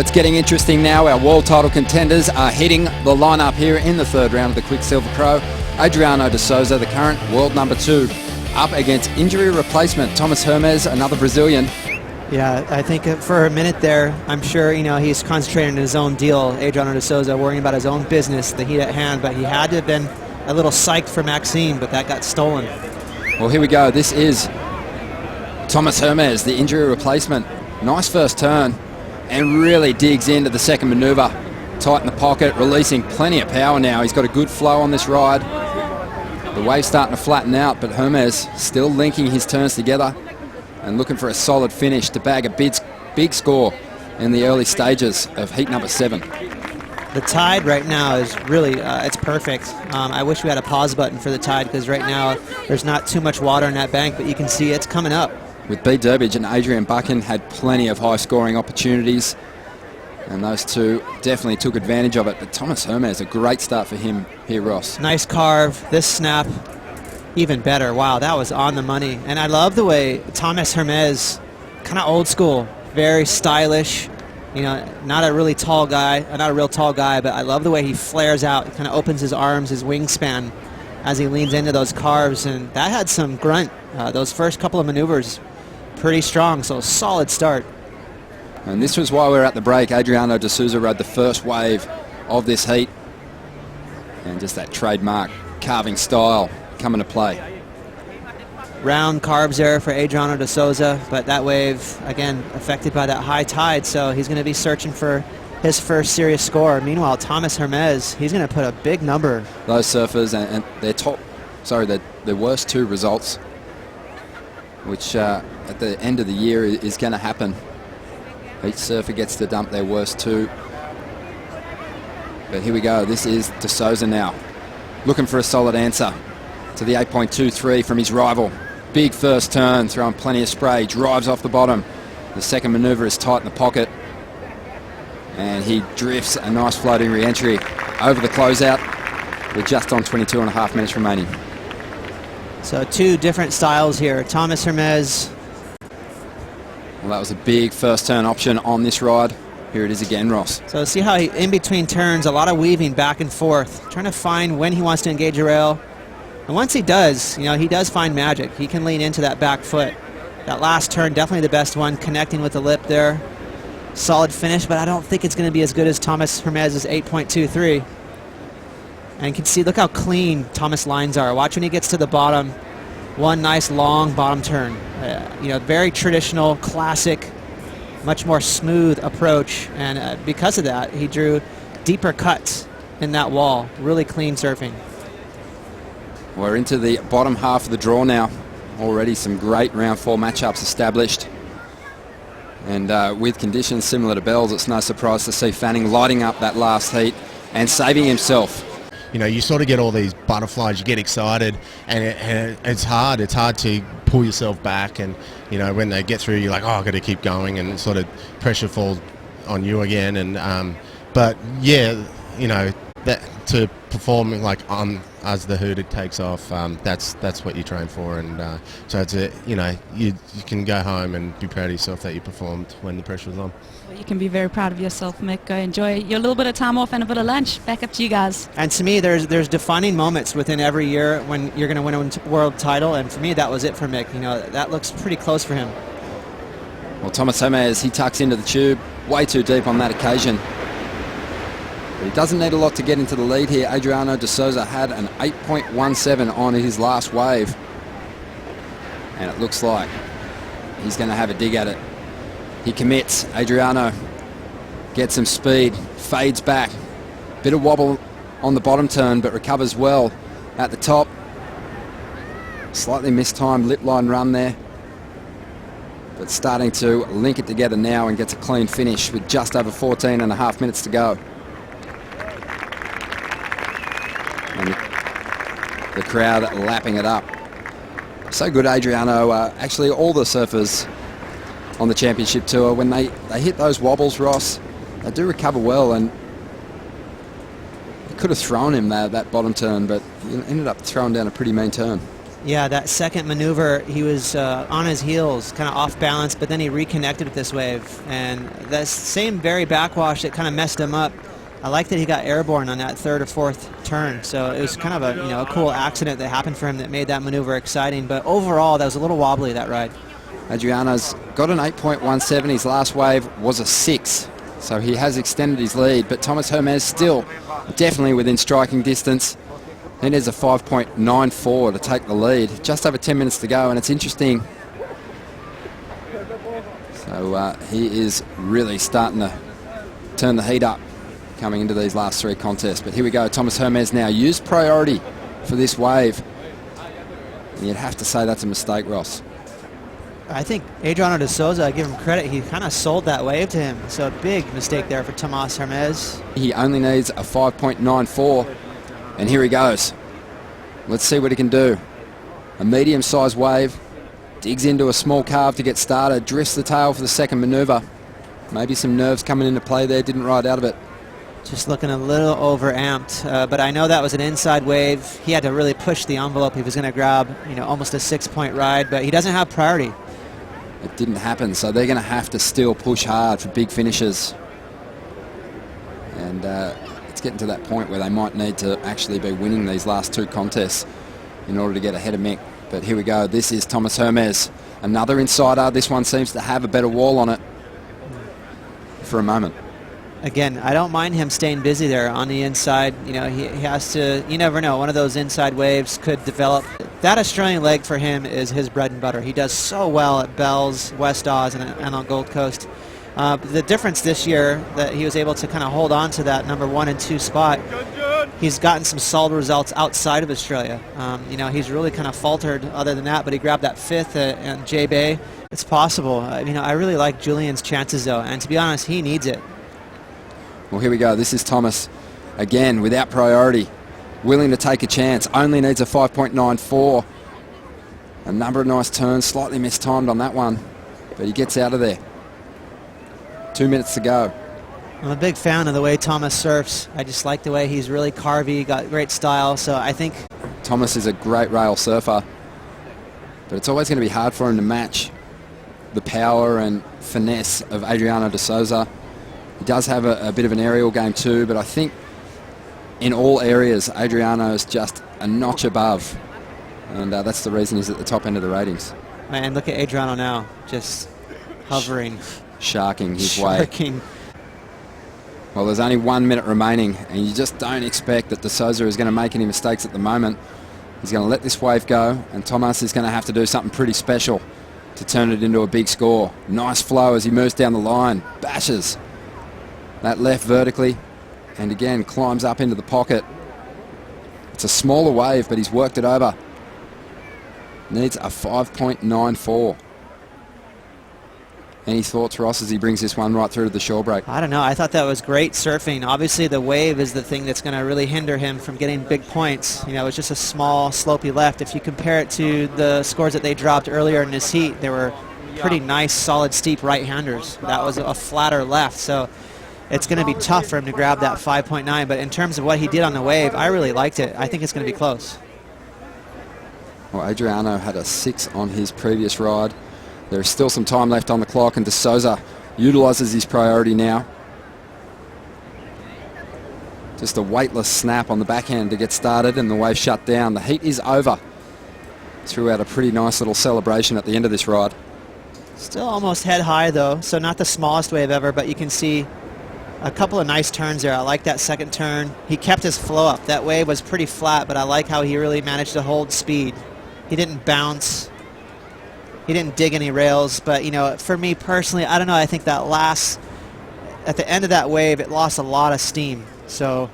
It's getting interesting now. Our world title contenders are hitting the lineup here in the third round of the Quik Silver Pro. Adriano de Souza, the current world number 2, up against injury replacement Tomas Hermes, another Brazilian. Yeah, I think for a minute there, I'm sure, he's concentrating on his own deal, Adriano de Souza, worrying about his own business, the heat at hand, but he had to have been a little psyched for Maxime, but that got stolen. Well, here we go. This is Tomas Hermes, the injury replacement. Nice first turn, and really digs into the second maneuver. Tight in the pocket, releasing plenty of power now. He's got a good flow on this ride. The wave's starting to flatten out, but Hermes still linking his turns together and looking for a solid finish to bag a big score in the early stages of heat number 7. The tide right now is really, it's perfect. I wish we had a pause button for the tide, because right now there's not too much water in that bank, but you can see it's coming up. With B. Durbridge and Adrian Buchan had plenty of high-scoring opportunities, and those two definitely took advantage of it. But Tomas Hermes, a great start for him here, Ross. Nice carve. This snap, even better. Wow, that was on the money. And I love the way Tomas Hermes, kind of old school, very stylish. Not a really tall guy, not a real tall guy, but I love the way he flares out. He kind of opens his arms, his wingspan, as he leans into those carves, and that had some grunt. Those first couple of maneuvers, pretty strong, so solid start. And this was why we were at the break. Adriano de Souza rode the first wave of this heat, and just that trademark carving style coming to play. Round carbs there for Adriano de Souza, but that wave, again, affected by that high tide, so he's going to be searching for his first serious score. Meanwhile, Tomas Hermes, he's going to put a big number. Those surfers and their worst 2 results, which at the end of the year is going to happen. Each surfer gets to dump their worst 2. But here we go. This is de Souza now, looking for a solid answer to the 8.23 from his rival. Big first turn, throwing plenty of spray, drives off the bottom. The second maneuver is tight in the pocket, and he drifts a nice floating re-entry over the closeout. We're just on 22.5 minutes remaining. So 2 different styles here. Tomas Hermes. Well, that was a big first turn option on this ride. Here it is again, Ross. So see how he, in between turns, a lot of weaving back and forth, trying to find when he wants to engage a rail. And once he does, he does find magic. He can lean into that back foot. That last turn, definitely the best one, connecting with the lip there. Solid finish, but I don't think it's going to be as good as Tomas Hermes' 8.23. And you can see, look how clean Tomas' lines are. Watch when he gets to the bottom. One nice long bottom turn. Very traditional, classic, much more smooth approach. And because of that, he drew deeper cuts in that wall. Really clean surfing. We're into the bottom half of the draw now. Already some great round 4 matchups established. And with conditions similar to Bell's, it's no surprise to see Fanning lighting up that last heat and saving himself. You sort of get all these butterflies, you get excited, and it's hard. It's hard to pull yourself back, and when they get through, you're like, oh, I've got to keep going, and sort of pressure falls on you again. And but yeah, that to perform like on as the hooter takes off, that's what you train for, and so it's you can go home and be proud of yourself that you performed when the pressure was on. Well, you can be very proud of yourself, Mick. Go enjoy your little bit of time off and a bit of lunch. Back up to you guys. And to me, there's defining moments within every year when you're going to win a world title, and for me, that was it for Mick. That looks pretty close for him. Well, Tomas Hermes, he tucks into the tube, way too deep on that occasion. But he doesn't need a lot to get into the lead here. Adriano de Souza had an 8.17 on his last wave. And it looks like he's going to have a dig at it. He commits. Adriano gets some speed, fades back. Bit of wobble on the bottom turn, but recovers well at the top. Slightly mistimed lip line run there. But starting to link it together now and gets a clean finish with just over 14.5 minutes to go. And the crowd lapping it up. So good, Adriano. Actually, all the surfers on the championship tour, when they hit those wobbles, Ross, they do recover well, and he could have thrown him that bottom turn, but he ended up throwing down a pretty mean turn. Yeah, that second maneuver, he was on his heels, kind of off balance, but then he reconnected with this wave. And that same very backwash that kind of messed him up, I like that he got airborne on that third or fourth turn. So it was kind of a cool accident that happened for him that made that maneuver exciting. But overall, that was a little wobbly, that ride. Adriano's got an 8.17. His last wave was a 6. So he has extended his lead. But Tomas Hermes still definitely within striking distance. He needs a 5.94 to take the lead. Just over 10 minutes to go, and it's interesting. So he is really starting to turn the heat up coming into these last 3 contests. But here we go. Tomas Hermes now used priority for this wave. And you'd have to say that's a mistake, Ross. I think Adriano de Souza, I give him credit, he kind of sold that wave to him. So a big mistake there for Tomas Hermes. He only needs a 5.94. And here he goes. Let's see what he can do. A medium-sized wave. Digs into a small carve to get started. Drifts the tail for the second maneuver. Maybe some nerves coming into play there. Didn't ride out of it. Just looking a little over-amped. But I know that was an inside wave. He had to really push the envelope. He was going to grab, almost a 6-point ride. But he doesn't have priority. It didn't happen. So they're going to have to still push hard for big finishes. And it's getting to that point where they might need to actually be winning these last 2 contests in order to get ahead of Mick. But here we go. This is Tomas Hermes. Another insider. This one seems to have a better wall on it for a moment. Again, I don't mind him staying busy there on the inside. He has to, you never know, one of those inside waves could develop. That Australian leg for him is his bread and butter. He does so well at Bells, West Oz, and on Gold Coast. The difference this year that he was able to kind of hold on to that number 1 and 2 spot, he's gotten some solid results outside of Australia. He's really kind of faltered other than that, but he grabbed that 5th at J-Bay. It's possible. I really like Julian's chances, though, and to be honest, he needs it. Well, here we go. This is Tomas, again, without priority, willing to take a chance. Only needs a 5.94. A number of nice turns, slightly mistimed on that one, but he gets out of there. 2 minutes to go. I'm a big fan of the way Tomas surfs. I just like the way he's really carvy, got great style, so I think... Tomas is a great rail surfer, but it's always going to be hard for him to match the power and finesse of Adriano de Souza. He does have a bit of an aerial game too, but I think in all areas, Adriano is just a notch above. And that's the reason he's at the top end of the ratings. Man, look at Adriano now, just hovering. Sharking his way. Well, there's only 1 minute remaining, and you just don't expect that de Souza is going to make any mistakes at the moment. He's going to let this wave go, and Tomas is going to have to do something pretty special to turn it into a big score. Nice flow as he moves down the line, bashes that left vertically, and again climbs up into the pocket. It's a smaller wave, but he's worked it over. Needs a 5.94. Any thoughts, Ross, as he brings this one right through to the shore break? I don't know. I thought that was great surfing. Obviously, the wave is the thing that's going to really hinder him from getting big points. It's just a small, slopey left. If you compare it to the scores that they dropped earlier in this heat, they were pretty nice, solid, steep right-handers. That was a flatter left, so it's going to be tough for him to grab that 5.9. But in terms of what he did on the wave, I really liked it. I think it's going to be close. Well, Adriano had a 6 on his previous ride. There's still some time left on the clock, and de Souza utilises his priority now. Just a weightless snap on the backhand to get started, and the wave shut down. The heat is over. Threw out a pretty nice little celebration at the end of this ride. Still almost head high, though, so not the smallest wave ever, but you can see a couple of nice turns there. I like that second turn. He kept his flow up. That wave was pretty flat, but I like how he really managed to hold speed. He didn't bounce. He didn't dig any rails, but, for me personally, I don't know. I think that at the end of that wave, it lost a lot of steam. So.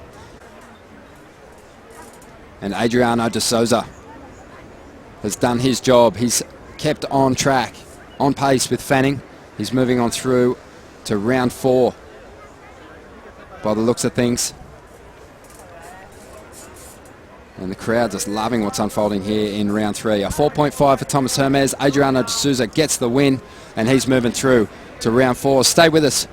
And Adriano de Souza has done his job. He's kept on track, on pace with Fanning. He's moving on through to round 4 by the looks of things. And the crowd just loving what's unfolding here in round 3. A 4.5 for Tomas Hermes. Adriano de Souza gets the win, and he's moving through to round 4. Stay with us.